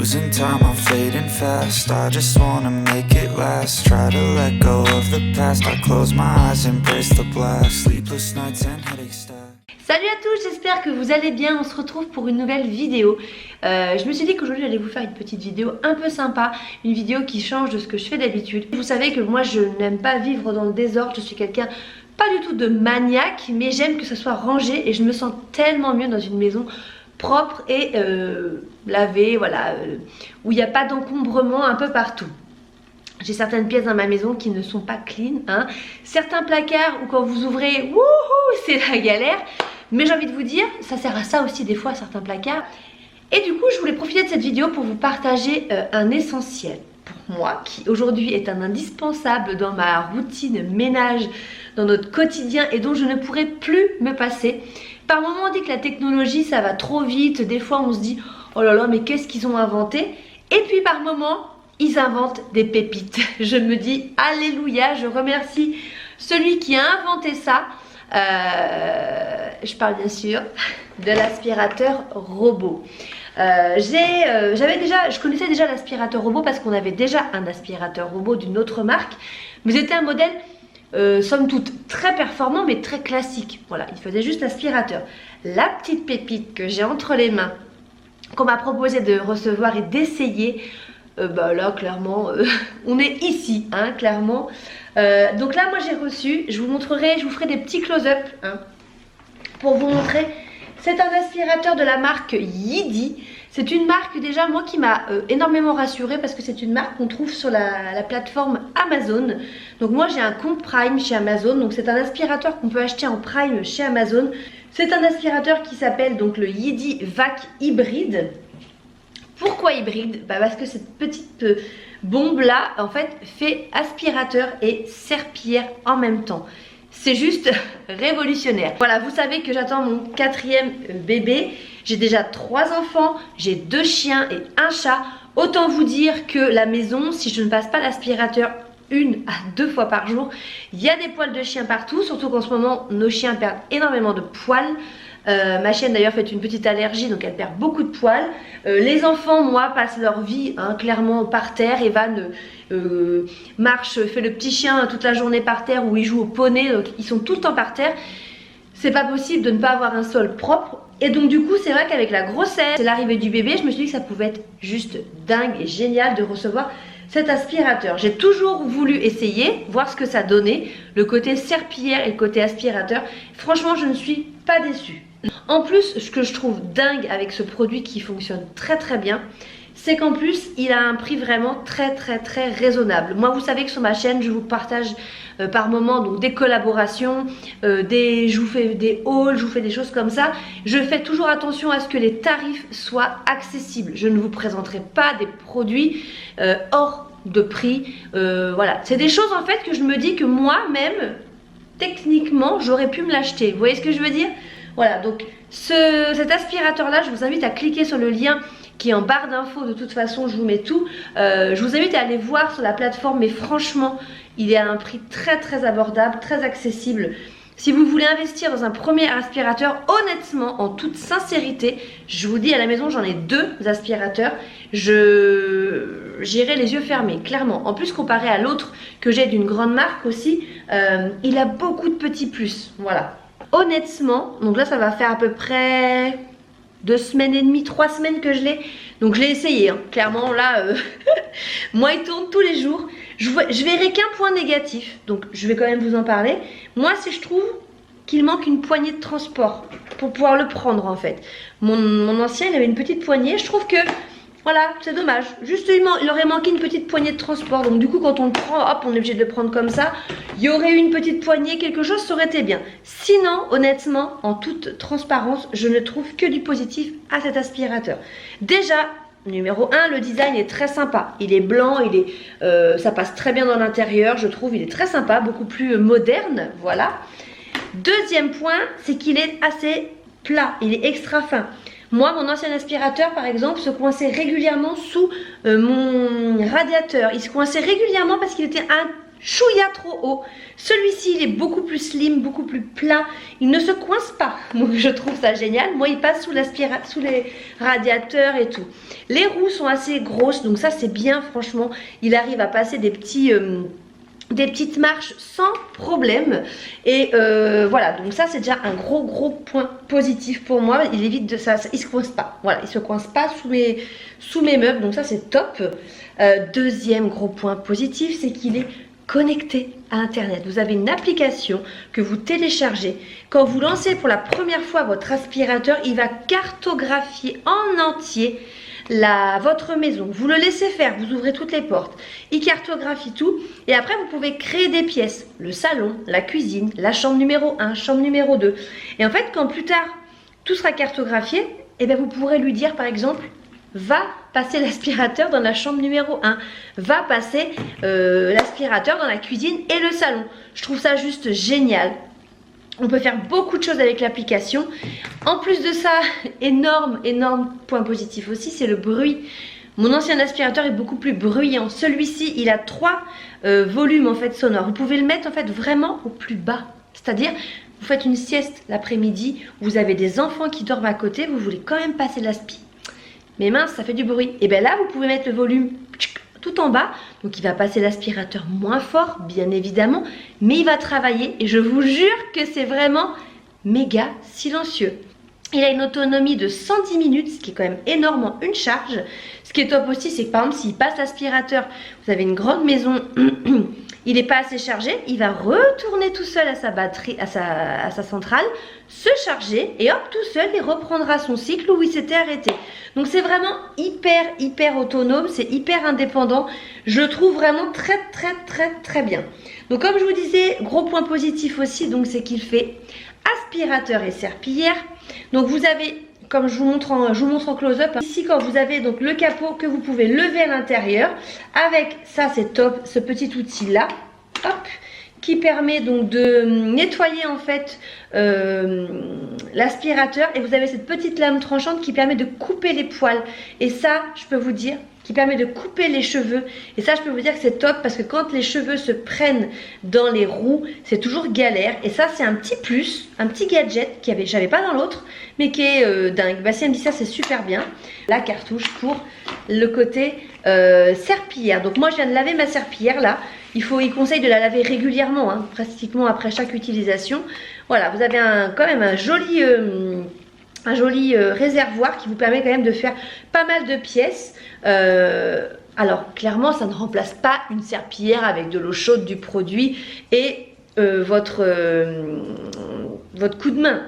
Losing time, I'm fading fast. I just wanna make it last. Try to let go of the past. I close my eyes, embrace the blast. Sleepless nights and headache stack. Salut à tous, j'espère que vous allez bien. On se retrouve pour une nouvelle vidéo. Je me suis dit qu'aujourd'hui j'allais vous faire une petite vidéo un peu sympa, une vidéo qui change de ce que je fais d'habitude. Vous savez que moi je n'aime pas vivre dans le désordre, je suis quelqu'un pas du tout de maniaque, mais j'aime que ce soit rangé et je me sens tellement mieux dans une maison propre et lavée, voilà, où il n'y a pas d'encombrement un peu partout. J'ai certaines pièces dans ma maison qui ne sont pas clean, hein. Certains placards où quand vous ouvrez, wouhou, c'est la galère. Mais j'ai envie de vous dire, ça sert à ça aussi des fois, certains placards. Et du coup, je voulais profiter de cette vidéo pour vous partager un essentiel pour moi, qui aujourd'hui est un indispensable dans ma routine ménage, dans notre quotidien et dont je ne pourrais plus me passer. Par moments, on dit que la technologie, ça va trop vite. Des fois, on se dit, oh là là, mais qu'est-ce qu'ils ont inventé? Et puis par moments, ils inventent des pépites. Je me dis, alléluia, je remercie celui qui a inventé ça. Je parle bien sûr de l'aspirateur robot. Je connaissais déjà l'aspirateur robot parce qu'on avait déjà un aspirateur robot d'une autre marque, mais c'était un modèle somme toute très performant mais très classique. Voilà, il faisait juste l'aspirateur. La petite pépite que j'ai entre les mains, qu'on m'a proposé de recevoir et d'essayer, bah là clairement on est ici, hein, clairement. Donc là moi j'ai reçu, je vous montrerai, je vous ferai des petits close-up, hein, pour vous montrer. C'est un aspirateur de la marque Yidi. C'est une marque déjà moi qui m'a énormément rassurée parce que c'est une marque qu'on trouve sur la plateforme Amazon. Donc moi j'ai un compte Prime chez Amazon, donc c'est un aspirateur qu'on peut acheter en Prime chez Amazon. C'est un aspirateur qui s'appelle donc le Yidi Vac Hybride. Pourquoi hybride? Bah parce que cette petite bombe là en fait fait aspirateur et serpillière en même temps. C'est juste révolutionnaire. Voilà, vous savez que j'attends mon 4e bébé. J'ai déjà 3 enfants, j'ai 2 chiens et un chat. Autant vous dire que la maison, si je ne passe pas l'aspirateur 1 à 2 fois par jour, il y a des poils de chien partout. Surtout qu'en ce moment, nos chiens perdent énormément de poils. Ma chienne d'ailleurs fait une petite allergie, donc elle perd beaucoup de poils. Les enfants, moi, passent leur vie, hein, clairement par terre. Evan marche, fait le petit chien toute la journée par terre, où il joue au poney, donc ils sont tout le temps par terre. C'est pas possible de ne pas avoir un sol propre. Et donc du coup c'est vrai qu'avec la grossesse et l'arrivée du bébé, je me suis dit que ça pouvait être juste dingue et génial de recevoir cet aspirateur. J'ai toujours voulu essayer, voir ce que ça donnait, le côté serpillière et le côté aspirateur. Franchement je ne suis pas déçue. En plus, ce que je trouve dingue avec ce produit qui fonctionne très très bien, c'est qu'en plus il a un prix vraiment très raisonnable. Moi vous savez que sur ma chaîne je vous partage par moment donc des collaborations, je vous fais des hauls, je vous fais des choses comme ça. Je fais toujours attention à ce que les tarifs soient accessibles. Je ne vous présenterai pas des produits hors de prix. Voilà, c'est des choses en fait que je me dis que moi-même techniquement j'aurais pu me l'acheter. Vous voyez ce que je veux dire? Voilà, donc cet aspirateur là, je vous invite à cliquer sur le lien qui est en barre d'infos. De toute façon je vous mets tout. Je vous invite à aller voir sur la plateforme, mais franchement il est à un prix très abordable, très accessible. Si vous voulez investir dans un premier aspirateur, honnêtement, en toute sincérité, je vous dis, à la maison j'en ai 2 aspirateurs, j'irai les yeux fermés, clairement. En plus comparé à l'autre que j'ai d'une grande marque aussi, il a beaucoup de petits plus, voilà. Honnêtement, donc là ça va faire à peu près 2 semaines et demie, 3 semaines que je l'ai. Donc je l'ai essayé, hein. Clairement là, moi il tourne tous les jours. Je verrai qu'un point négatif, donc je vais quand même vous en parler. Moi si je trouve qu'il manque une poignée de transport pour pouvoir le prendre en fait. Mon ancien il avait une petite poignée, je trouve que voilà, c'est dommage. Juste il aurait manqué une petite poignée de transport. Donc du coup quand on le prend, hop, on est obligé de le prendre comme ça. Il y aurait eu une petite poignée, quelque chose, ça aurait été bien. Sinon, honnêtement, en toute transparence, je ne trouve que du positif à cet aspirateur. Déjà, numéro 1, le design est très sympa. Il est blanc, ça passe très bien dans l'intérieur, je trouve. Il est très sympa, beaucoup plus moderne, voilà. Deuxième point, c'est qu'il est assez plat, il est extra fin. Moi, mon ancien aspirateur, par exemple, se coinçait régulièrement sous mon radiateur. Il se coinçait régulièrement parce qu'il était chouïa trop haut. Celui-ci, il est beaucoup plus slim, beaucoup plus plat. Il ne se coince pas. Donc je trouve ça génial. Moi, il passe sous les radiateurs et tout. Les roues sont assez grosses, donc ça c'est bien franchement. Il arrive à passer des petites marches sans problème. Et voilà, donc ça c'est déjà un gros point positif pour moi. Il évite de ça, il se coince pas. Voilà, il se coince pas sous mes meubles, donc ça c'est top. Deuxième gros point positif, c'est qu'il est connecté à internet. Vous avez une application que vous téléchargez. Quand vous lancez pour la première fois votre aspirateur, il va cartographier en entier votre maison. Vous le laissez faire, vous ouvrez toutes les portes, il cartographie tout et après vous pouvez créer des pièces, le salon, la cuisine, la chambre numéro 1, chambre numéro 2. Et en fait, quand plus tard tout sera cartographié, et bien vous pourrez lui dire par exemple, va passer l'aspirateur dans la chambre numéro 1, va passer l'aspirateur dans la cuisine et le salon. Je trouve ça juste génial. On peut faire beaucoup de choses avec l'application. En plus de ça, énorme point positif aussi, c'est le bruit. Mon ancien aspirateur est beaucoup plus bruyant. Celui-ci, il a 3 volumes en fait sonores. Vous pouvez le mettre en fait vraiment au plus bas. C'est-à-dire, vous faites une sieste l'après-midi, vous avez des enfants qui dorment à côté, vous voulez quand même passer l'aspi. Mais mince, ça fait du bruit. Et bien là, vous pouvez mettre le volume tout en bas, donc il va passer l'aspirateur moins fort, bien évidemment, mais il va travailler et je vous jure que c'est vraiment méga silencieux. Il a une autonomie de 110 minutes, ce qui est quand même énorme en une charge. Ce qui est top aussi, c'est que par exemple, s'il passe l'aspirateur, vous avez une grande maison, il n'est pas assez chargé, il va retourner tout seul à sa batterie, à sa centrale, se charger et hop, tout seul, il reprendra son cycle où il s'était arrêté. Donc c'est vraiment hyper autonome, c'est hyper indépendant. Je le trouve vraiment très bien. Donc comme je vous disais, gros point positif aussi, donc c'est qu'il fait aspirateur et serpillière. Donc vous avez, comme je vous montre en close-up, ici quand vous avez donc le capot que vous pouvez lever à l'intérieur, avec ça c'est top, ce petit outil là, hop, qui permet donc de nettoyer en fait l'aspirateur, et vous avez cette petite lame tranchante qui permet de couper les poils, et ça je peux vous dire, qui permet de couper les cheveux, et ça je peux vous dire que c'est top parce que quand les cheveux se prennent dans les roues, c'est toujours galère, et ça c'est un petit plus, un petit gadget j'avais pas dans l'autre, mais qui est dingue. Bastien me dit ça c'est super bien, la cartouche pour le côté serpillière. Donc moi je viens de laver ma serpillière là, il conseille de la laver régulièrement, hein, pratiquement après chaque utilisation. Voilà, vous avez quand même un joli réservoir qui vous permet quand même de faire pas mal de pièces. Alors clairement ça ne remplace pas une serpillière avec de l'eau chaude, du produit et votre coup de main.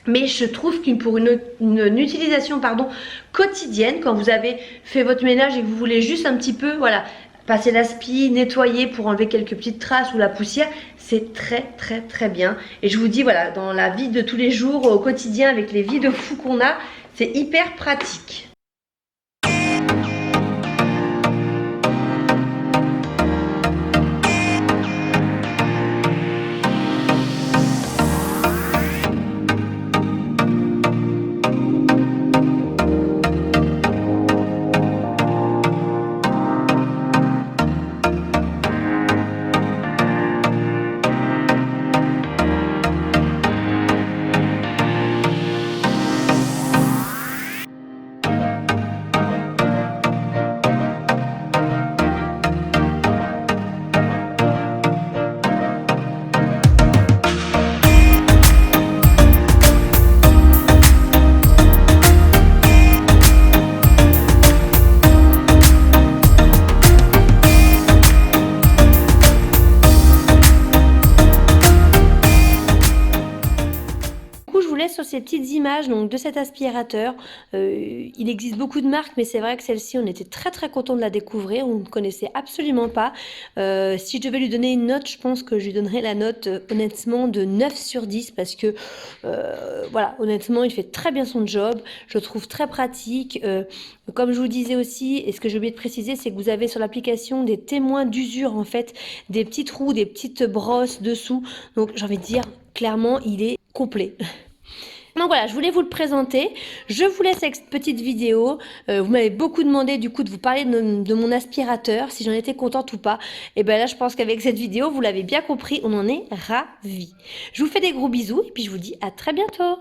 Mais je trouve que pour une utilisation quotidienne, quand vous avez fait votre ménage et que vous voulez juste un petit peu, voilà, passer l'aspi, nettoyer pour enlever quelques petites traces ou la poussière, c'est très bien. Et je vous dis, voilà, dans la vie de tous les jours, au quotidien, avec les vies de fous qu'on a, c'est hyper pratique. Sur ces petites images donc de cet aspirateur, il existe beaucoup de marques, mais c'est vrai que celle-ci on était très content de la découvrir, on ne connaissait absolument pas. Si je devais lui donner une note, je pense que je lui donnerais la note honnêtement de 9 sur 10 parce que voilà, honnêtement il fait très bien son job, je le trouve très pratique. Comme je vous disais aussi, et ce que j'ai oublié de préciser, c'est que vous avez sur l'application des témoins d'usure en fait, des petits trous, des petites brosses dessous, donc j'ai envie de dire clairement il est complet. Donc voilà, je voulais vous le présenter. Je vous laisse avec cette petite vidéo. Vous m'avez beaucoup demandé du coup de vous parler de mon aspirateur, si j'en étais contente ou pas. Et bien là, je pense qu'avec cette vidéo, vous l'avez bien compris, on en est ravis. Je vous fais des gros bisous et puis je vous dis à très bientôt.